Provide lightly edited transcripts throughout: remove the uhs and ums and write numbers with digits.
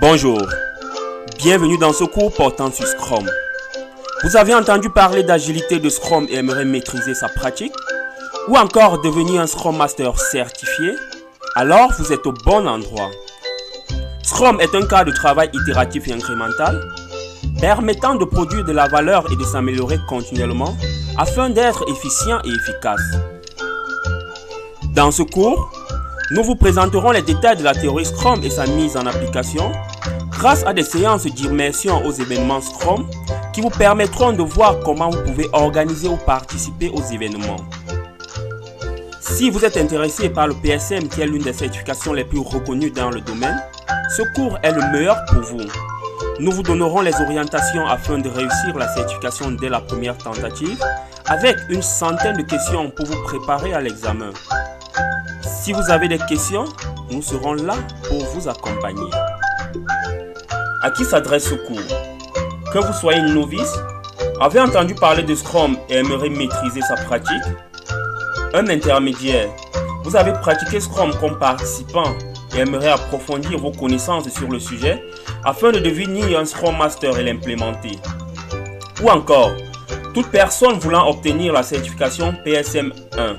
Bonjour, bienvenue dans ce cours portant sur Scrum. Vous avez entendu parler d'agilité de Scrum et aimeriez maîtriser sa pratique? Ou encore devenir un Scrum Master certifié? Alors vous êtes au bon endroit. Scrum est un cas de travail itératif et incrémental, permettant de produire de la valeur et de s'améliorer continuellement afin d'être efficient et efficace. Dans ce cours, nous vous présenterons les détails de la théorie Scrum et sa mise en application grâce à des séances d'immersion aux événements Scrum qui vous permettront de voir comment vous pouvez organiser ou participer aux événements. Si vous êtes intéressé par le PSM qui est l'une des certifications les plus reconnues dans le domaine, ce cours est le meilleur pour vous. Nous vous donnerons les orientations afin de réussir la certification dès la première tentative avec une centaine de questions pour vous préparer à l'examen. Si vous avez des questions, nous serons là pour vous accompagner. À qui s'adresse ce cours? Que vous soyez novice, avez entendu parler de Scrum et aimeriez maîtriser sa pratique? Un intermédiaire, vous avez pratiqué Scrum comme participant et aimeriez approfondir vos connaissances sur le sujet afin de devenir un Scrum Master et l'implémenter. Ou encore, toute personne voulant obtenir la certification PSM 1.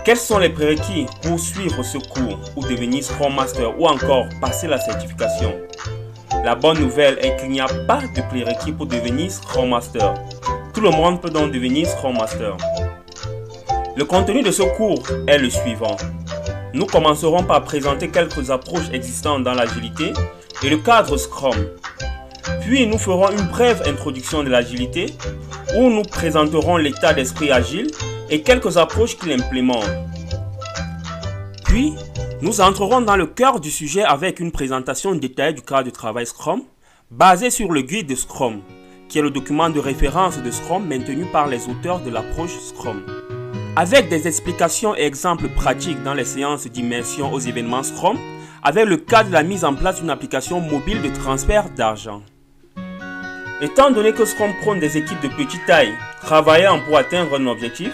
Quels sont les prérequis pour suivre ce cours ou devenir Scrum Master ou encore passer la certification? La bonne nouvelle est qu'il n'y a pas de prérequis pour devenir Scrum Master. Tout le monde peut donc devenir Scrum Master. Le contenu de ce cours est le suivant. Nous commencerons par présenter quelques approches existantes dans l'agilité et le cadre Scrum. Puis nous ferons une brève introduction de l'agilité où nous présenterons l'état d'esprit agile et quelques approches qu'il implémente. Puis, nous entrerons dans le cœur du sujet avec une présentation détaillée du cadre de travail Scrum basé sur le guide de Scrum, qui est le document de référence de Scrum maintenu par les auteurs de l'approche Scrum. Avec des explications et exemples pratiques dans les séances d'immersion aux événements Scrum, avec le cas de la mise en place d'une application mobile de transfert d'argent. Étant donné que Scrum prône des équipes de petite taille, travaillant pour atteindre un objectif,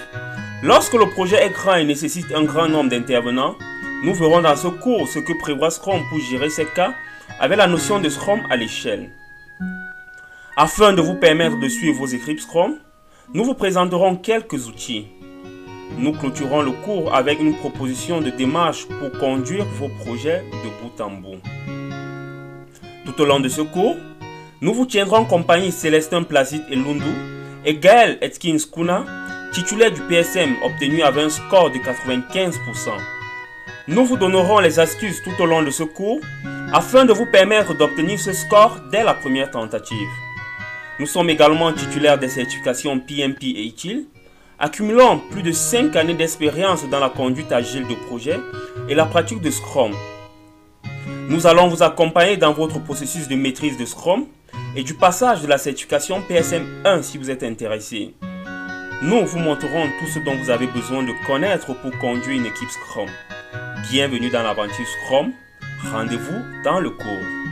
lorsque le projet est grand et nécessite un grand nombre d'intervenants, nous verrons dans ce cours ce que prévoit Scrum pour gérer ces cas avec la notion de Scrum à l'échelle. Afin de vous permettre de suivre vos équipes Scrum, nous vous présenterons quelques outils. Nous clôturons le cours avec une proposition de démarche pour conduire vos projets de bout en bout. Tout au long de ce cours, nous vous tiendrons compagnie Célestin Placide et Lundu et Gaël Etkins Kuna, titulaire du PSM obtenu avec un score de 95%. Nous vous donnerons les astuces tout au long de ce cours afin de vous permettre d'obtenir ce score dès la première tentative. Nous sommes également titulaires des certifications PMP et ITIL, accumulant plus de 5 années d'expérience dans la conduite agile de projet et la pratique de Scrum. Nous allons vous accompagner dans votre processus de maîtrise de Scrum et du passage de la certification PSM 1 si vous êtes intéressé. Nous vous montrerons tout ce dont vous avez besoin de connaître pour conduire une équipe Scrum. Bienvenue dans l'aventure Scrum. Rendez-vous dans le cours.